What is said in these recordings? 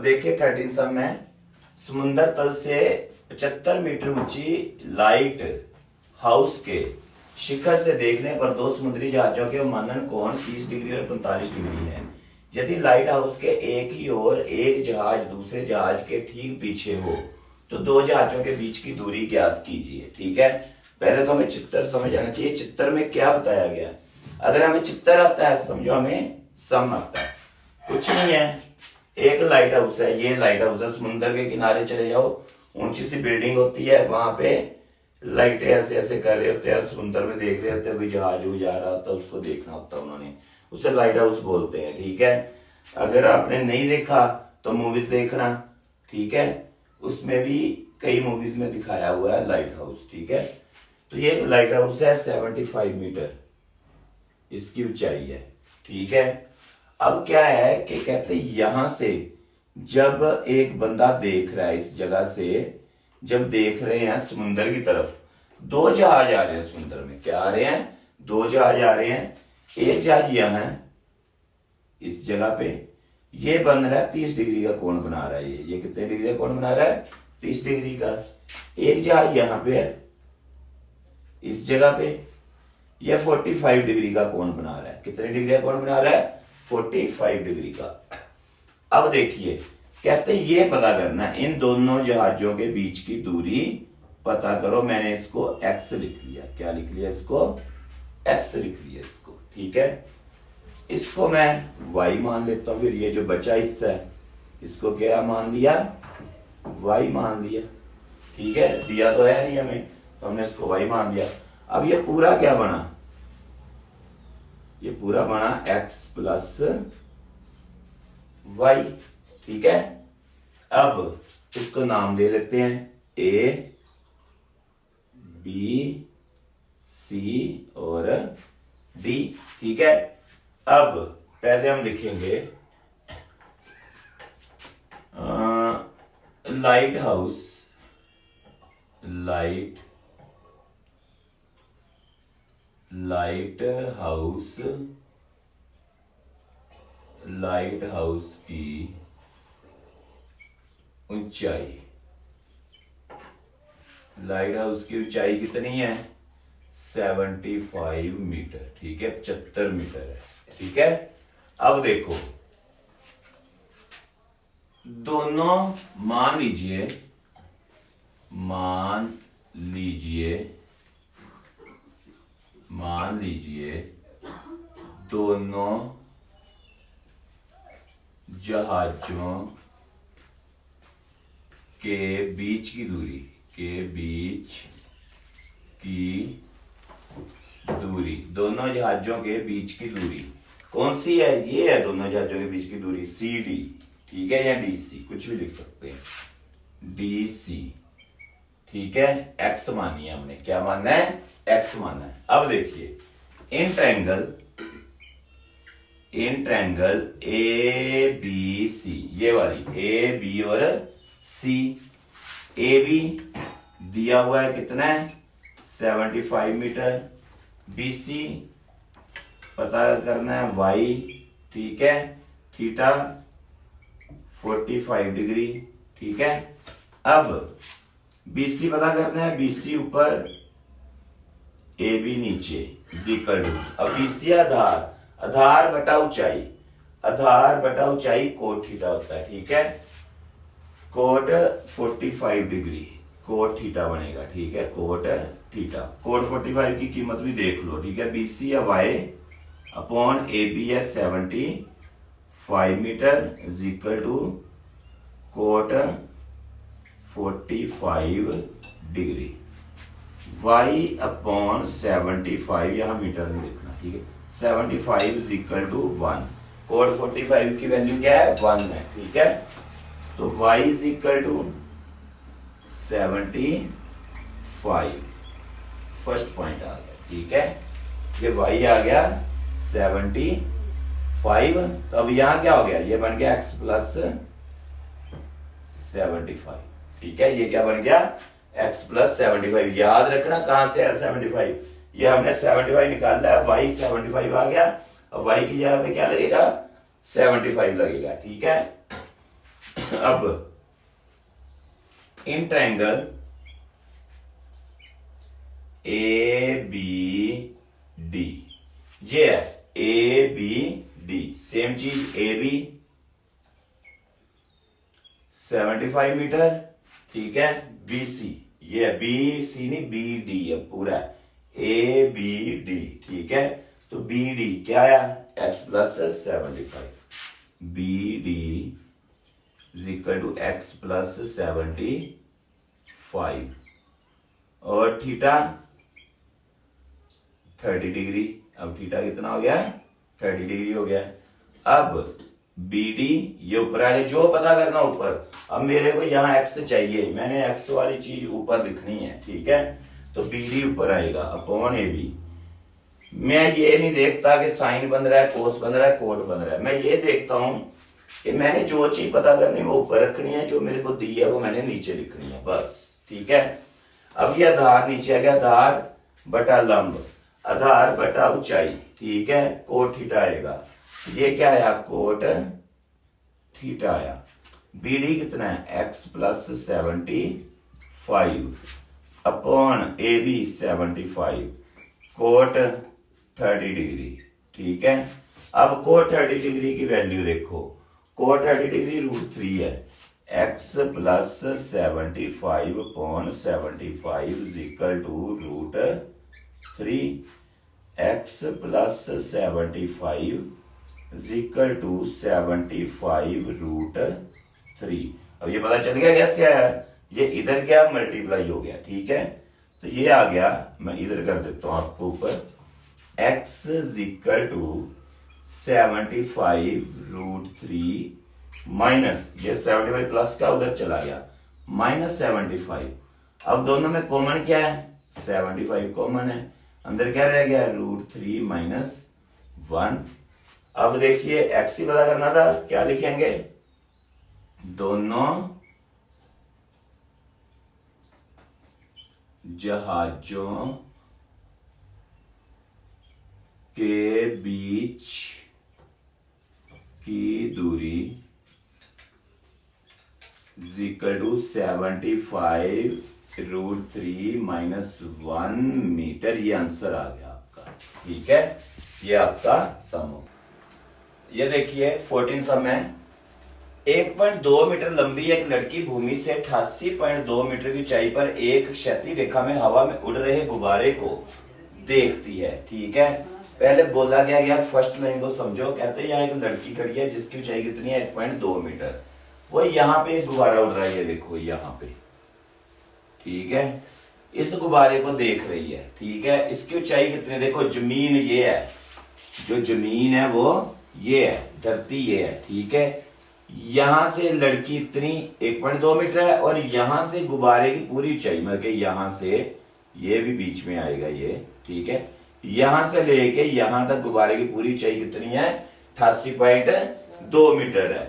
देखिए 13 सब में समुद्र तल से 75 मीटर ऊंची लाइट हाउस के शिखर से देखने पर दो समुद्री जहाजों के मानन कोण 30 डिग्री और 45 डिग्री है। यदि लाइट हाउस के एक ही ओर एक जहाज दूसरे जहाज के ठीक पीछे हो तो दो जहाजों के बीच की दूरी ज्ञात कीजिए। ठीक है, पहले तो हमें चित्र समझ आना चाहिए। चित्र में क्या बताया गया, अगर हमें चित्र आता है समझो हमें सम आता है। कुछ नहीं है, एक लाइट हाउस है, ये लाइट हाउस है, समुद्र के किनारे चले जाओ, ऊंची सी बिल्डिंग होती है, वहां पे लाइटें ऐसे ऐसे कर रहे होते हैं, समुद्र में देख रहे होते हैं, कोई जहाज हो जा रहा होता है, उसको देखना होता है, उन्होंने उसे लाइट हाउस बोलते हैं। ठीक है, अगर आपने नहीं देखा तो मूवीज देखना। ठीक है, उसमें भी कई मूवीज में दिखाया हुआ है लाइट हाउस। ठीक है, तो ये लाइट हाउस है 75 मीटर इसकी ऊंचाई है। ठीक है, अब क्या है कि कहते यहां से जब एक बंदा देख रहा है, इस जगह से जब देख रहे हैं समुद्र की तरफ, दो जहाज आ रहे हैं समुद्र में। क्या आ रहे हैं? दो जहाज आ रहे हैं। एक जहाज यहां है इस जगह पे, ये बन रहा है 30 डिग्री का कोण बना रहा है। ये कितने डिग्री का कोण बना रहा है? 30 डिग्री का। एक जहाज यहां पे है इस जगह पे, ये 45 डिग्री का कोण बना रहा है। कितने डिग्री का कोण बना रहा है? 45 डिग्री का। अब देखिए कहते ये पता करना है इन दोनों जहाजों के बीच की दूरी पता करो। मैंने इसको x लिख लिया। क्या लिख लिया? इसको x लिख लिया इसको। ठीक है, इसको मैं y मान लेता हूं। फिर ये जो बचा हिस्सा है इसको क्या मान लिया? y मान लिया। ठीक है, दिया तो है नहीं हमें, तो हमने इसको y मान लिया। अब ये पूरा क्या बना? ये पूरा बना x प्लस y। ठीक है, अब इसको नाम दे लेते हैं a b c और d। ठीक है, अब पहले हम लिखेंगे light house, light house, light house की ऊंचाई, लाइट हाउस की ऊंचाई कितनी है? 75 मीटर। ठीक है, 75 मीटर है। ठीक है, अब देखो दोनों मान लीजिए दोनों जहाजों के बीच की दूरी, दोनों जहाजों के बीच की दूरी कौन सी है? ये है दोनों जहाजों के बीच की दूरी CD। ठीक है, या DC कुछ भी लिख सकते हैं, DC। ठीक है, x मानी है हमने। क्या मानना है? x मानना है। अब देखिए इन ट्रायंगल ABC, ये वाली A B और C, AB दिया हुआ है कितना है? 75 मीटर। BC पता करना है y। ठीक है, थीटा 45 डिग्री। ठीक है, अब BC पता करना है, BC ऊपर AB नीचे इक्वल टू, अब BC आधार बटा ऊंचाई कोट थीटा होता है। ठीक है, कोट 45 डिग्री कोट थीटा बनेगा। ठीक है, कोट थीटा, कोट 45 की कीमत भी देख लो। ठीक है, BC या y अपॉन AB है 75 metre is equal to cot 45 degree. y upon 75, यहां मीटर में लिखना। ठीक है, 75 इज इक्वल टू 1। कोट 45 की वैल्यू क्या है? 1 है। ठीक है, तो y is equal to 75। First point आ गया। ठीक है, ये y आ गया 75। तो अब यहां क्या हो गया? ये बन गया x प्लस 75। ठीक है, ये क्या बन गया? x plus 75। याद रखना कहां से है 75, ये हमने 75 निकाला है, y 75 आ गया। अब y की जगह पे क्या लगेगा? 75 लगेगा। ठीक है, अब in triangle A B D, ये है ए बी डी, सेम चीज ए बी 75 मीटर, ठीक है। बी सी, ये बी सी नहीं बी डी है पूरा, ए बी डी, ठीक है। तो बी डी क्या आया, x plus 75, B D is equal to x plus 75 और थीटा 30 डिग्री। अब थीटा कितना हो गया, 30 डिग्री हो गया। अब बी डी ये ऊपर आगे जो पता करना ऊपर। अब मेरे को यहाँ एक्स चाहिए, मैंने एक्स वाली चीज ऊपर लिखनी है, ठीक है। तो बी डी ऊपर आएगा अपॉन ए बी। मैं ये नहीं देखता कि साइन बन रहा है, कोस बन रहा है, कोट बन रहा है। मैं ये देखता हूं कि मैंने जो चीज पता करनी है वो ऊपर रखनी है, जो मेरे को दी है वो मैंने नीचे लिखनी है, बस, ठीक है। अब ये आधार नीचे आ गया, आधार बटा लंब, आधार बटा ऊंचाई, ठीक है। कोट थीटा आएगा, ये क्या आया, कोट थीटा आया। बीडी कितना है, x plus 75 upon A B 75 cot 30 degree, ठीक है। अब कोट 30 डिग्री की वैल्यू देखो, कोट 30 डिग्री √3 है, x plus 75 upon 75 is equal to √3, x plus 75 is equal to 75 √3। अब ये पता चल गया कैसे आया, ये इधर क्या मल्टीप्लाई हो गया, ठीक है। तो ये आ गया, मैं इधर कर देता हूं आपको ऊपर, x is equal to 75 √3 minus ये 75 प्लस का उधर चला गया माइनस 75। अब दोनों में कॉमन क्या है, 75 कॉमन है, अंदर क्या रह गया, √3 माइनस 1। अब देखिए x ही पता करना था, क्या लिखेंगे, दोनों जहाजों के बीच की दूरी इक्वल टू 75 √3 माइनस 1 मीटर। ये आंसर आ गया आपका, ठीक है। ये आपका सम हो। ये देखिए 14 सम है। 1.2 मीटर लंबी एक लड़की भूमि से 88.2 मीटर की ऊंचाई पर एक क्षैतिज रेखा में हवा में उड़ रहे गुब्बारे को देखती है, ठीक है। पहले बोला गया यार फर्स्ट लाइन को समझो, कहते हैं यहाँ एक लड़की खड़ी है जिसकी ऊंचाई कितनी है, 1.2 मीटर। वो यहाँ पे एक गुब्बारा उड़ रहा है, ये देखो यहाँ पे, ठीक है। इस गुब्बारे को देख रही है, ठीक है। इसकी ऊंचाई कितनी, देखो जमीन ये है, जो जमीन है वो ये है, धरती ये है, ठीक है। यहां से लड़की इतनी 1.2 मीटर है और यहां से गुब्बारे की पूरी ऊंचाई, मतलब यहां से ये भी बीच में आएगा ये, ठीक है। यहां से लेके यहां तक गुब्बारे की पूरी ऊंचाई कितनी है, 88.2 मीटर है।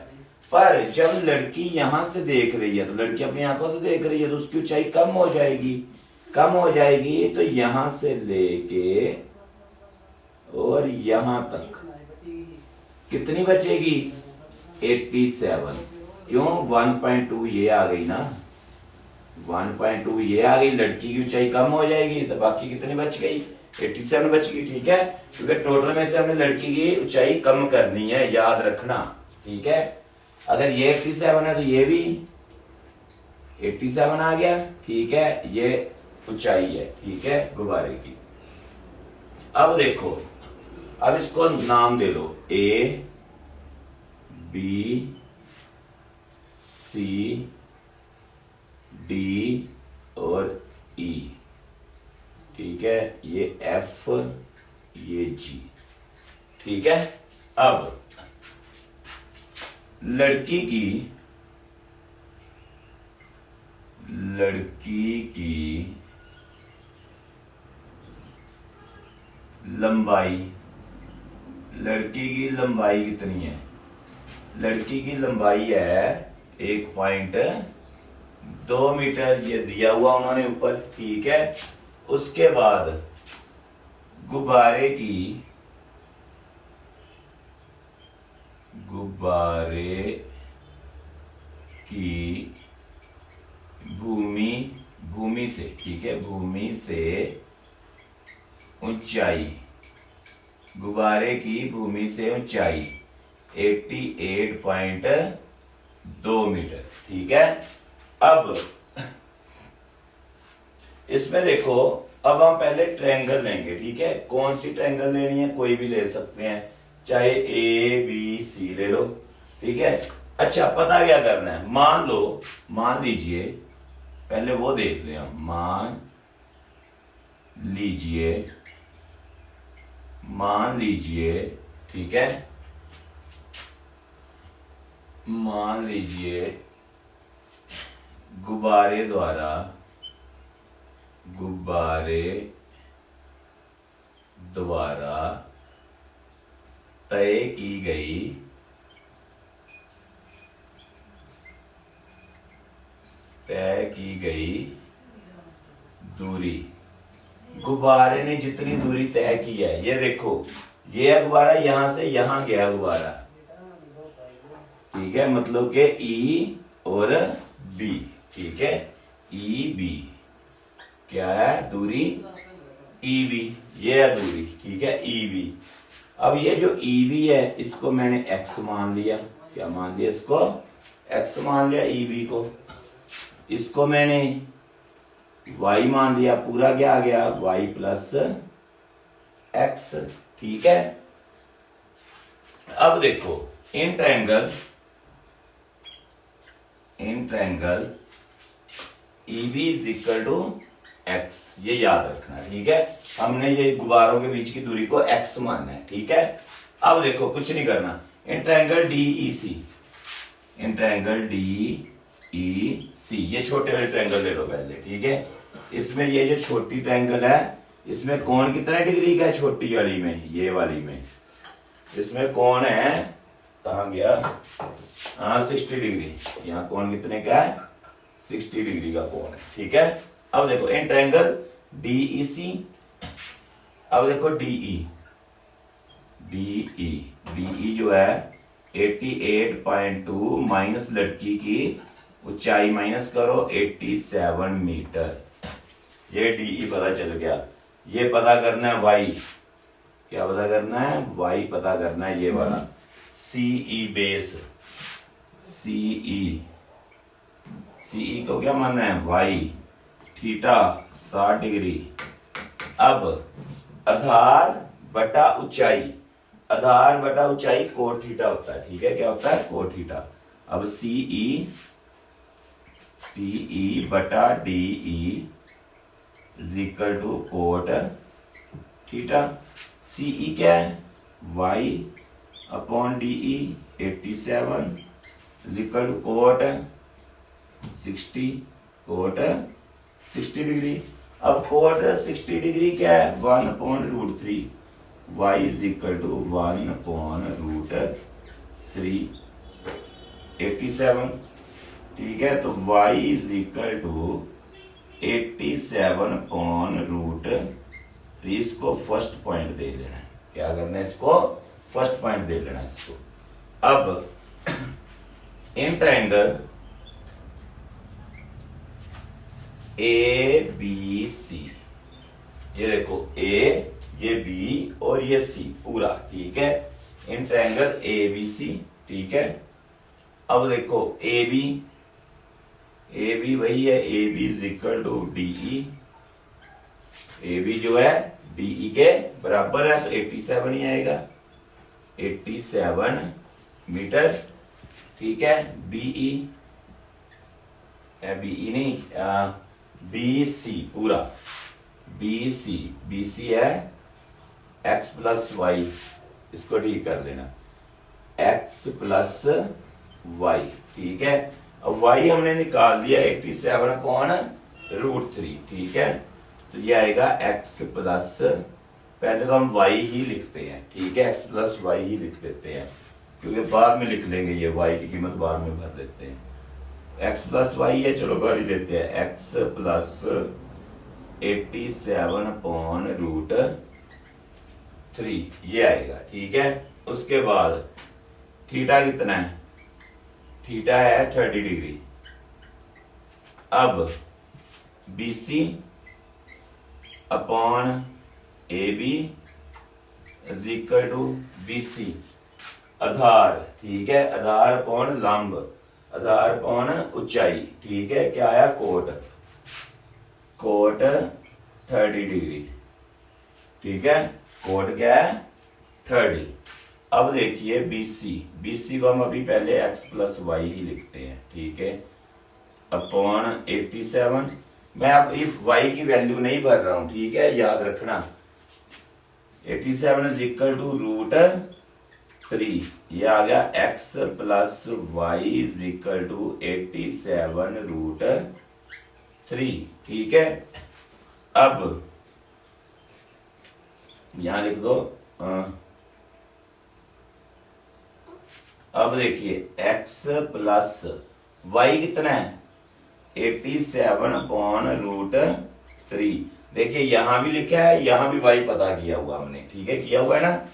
पर जब लड़की यहां से देख रही है, तो लड़की अपनी आंखों से देख रही है, तो उसकी ऊंचाई कम हो जाएगी, कम हो जाएगी। तो यहां से लेके और यहां तक कितनी बचेगी, 87। क्यों, 1.2 ये आ गई ना, 1.2 ये आ गई, लड़की की ऊंचाई कम हो जाएगी, तो बाकी कितनी बच गई, 87 बच गई, ठीक है। क्योंकि टोटल में से हमने लड़की की ऊंचाई कम करनी है, याद रखना, ठीक है। अगर ये 87 है तो ये भी 87 आ गया, ठीक है। ये ऊंचाई है, ठीक है, गुब्बारे की। अब देखो, अब इसको नाम दे दो, ए बी सी डी और ई, ठीक है। ये एफ, ये जी, ठीक है। अब लड़की की लंबाई, लड़की की लंबाई कितनी है, लड़की की लंबाई है 1.2 मीटर, ये दिया हुआ उन्होंने ऊपर, ठीक है। उसके बाद गुब्बारे की भूमि से, ठीक है, भूमि से ऊंचाई, गुब्बारे की भूमि से ऊंचाई 88.2 मीटर, ठीक है। अब इसमें देखो, अब हम पहले ट्रायंगल लेंगे, ठीक है। कौन सी ट्रायंगल लेनी है, कोई भी ले सकते हैं, चाहे ए बी सी ले लो, ठीक है। अच्छा, पता क्या करना है, मान लीजिए, पहले वो देख ले हम, मान लीजिए, ठीक है, मान लीजिए गुब्बारे द्वारा तय की गई दूरी, गुब्बारे ने जितनी दूरी तय की है, ये देखो, ये है गुब्बारा, यहां से यहां गया गुब्बारा, ठीक है, मतलब के ई और बी, ठीक है, ई बी क्या है दूरी, ई बी, ये है दूरी, ठीक है, ई बी। अब ये जो ई बी है, इसको मैंने एक्स मान लिया, क्या मान लिया, इसको एक्स मान लिया, ई बी को, इसको मैंने y मान लिया, पूरा क्या आ गया, y प्लस एक्स, ठीक है। अब देखो, in triangle EB is equal to x, ये याद रखना, ठीक है। हमने ये गुब्बारों के बीच की दूरी को x मानना है, ठीक है। अब देखो, कुछ नहीं करना, इन ट्रायंगल DEC, ये छोटे वाले ट्रायंगल ले लो पहले, ठीक है। इसमें ये जो छोटी ट्रायंगल है, इसमें कोण कितना डिग्री का है, छोटी वाली में, ये वाली में, इसमें कोण है, कहाँ गया, हाँ 60 डिग्री, यहाँ कोण कितने का है, 60 डिग्री का कोण है, ठीक है। अब देखो, इन ट्रायंगल DEC, अब देखो DE जो है 88.2 माइनस लड़की की ऊंचाई माइनस करो 87 मीटर, ये DE पता चल गया। ये पता करना है y, क्या पता करना है, y पता करना है, ये वाला CE बेस, CE को क्या मानना है, y, थीटा 60 डिग्री। अब आधार बटा ऊंचाई कोट थीटा होता है, ठीक है, क्या होता है, कोट थीटा। अब CE बटा DE is equal to cot theta. CE क्या है, y upon DE 87 is equal to cot 60 degree. अब कोट 60 डिग्री क्या है, 1 upon root 3, y is equal to 1 upon root 3 87, ठीक है। तो y is equal to 87 upon root 3, इसको first point दे लेना है, क्या करना है, इसको फर्स्ट पॉइंट दे लेना है इसको। अब इन ट्रायंगल ABC, ये देखो A, ये B और ये C पूरा, ठीक है, इन ट्रायंगल ABC, ठीक है। अब देखो AB वही है, AB is equal to DE, AB जो है DE के बराबर है, तो 87 ही आएगा, 87 मीटर, ठीक है। BE नहीं, BC पूरा, BC है x प्लस वाई, इसको ठीक कर लेना, x प्लस वाई, ठीक है। अब y हमने निकाल दिया 87 अपॉन रूट 3, ठीक है। तो ये आएगा x प्लस, पहले तो हम y ही लिखते हैं, ठीक है, x प्लस वाई ही लिख देते हैं, क्योंकि बाद में लिख लेंगे, ये y की कीमत बाद में भर देते हैं। x प्लस वाई है, चलो भर ही देते हैं, x प्लस 87 अपॉन रूट 3, ये आएगा, ठीक है। उसके बाद थीटा कितना है, थीटा है 30 डिग्री। अब BC upon AB is equal to BC आधार, ठीक है, आधार अपॉन लंब, आधार अपॉन ऊंचाई, ठीक है, क्या आया कोट, कोट 30 डिग्री, ठीक है, कोट क्या है 30। अब देखिए BC को हम अभी पहले x प्लस वाई ही लिखते हैं, ठीक है, अपॉन 87। मैं अब y की वैल्यू नहीं भर रहा हूं, ठीक है, याद रखना। 87 इज इक्वल टू √3, ये आ गया x plus y is equal to 87√3, ठीक है। अब यहां लिख दो, अब देखिए x प्लस वाई कितना है 87/√3। देखिए यहां भी लिखा है, यहां भी y पता किया हुआ हमने, ठीक है, किया हुआ है ना।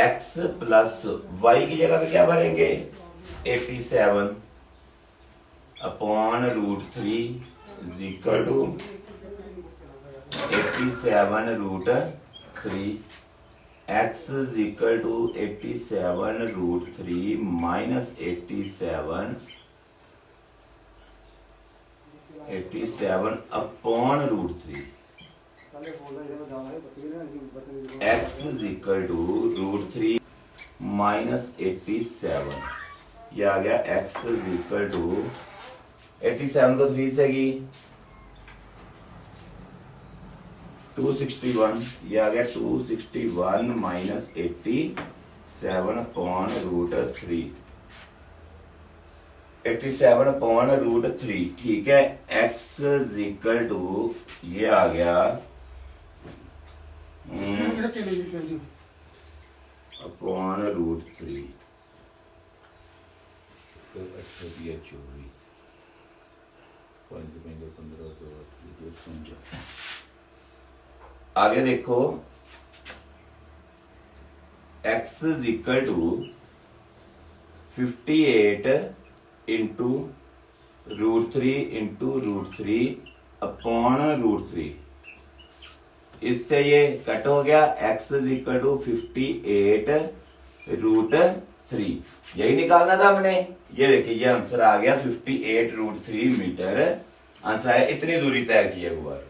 x प्लस वाई की जगह पे क्या भरेंगे 87/√3 is equal to 87√3। x is equal to 87√3 minus 87 upon √3। x is equal to √3 minus 87, ये आ गया x is equal to 87 को 3 से की 261, ये आ गया 261 माइनस 87/√3, 87/√3, ठीक है। x इज इक्वल टू ये आ गया अपॉन √3, 24 आगे देखो x is equal to 58 into √3 upon √3, इससे ये कट हो गया। x इज इक्वल टू 58√3, यही निकालना था हमने। ये देखिए ये आंसर आ गया 58√3 मीटर आंसर है, इतनी दूरी तय की है गुब्बारा।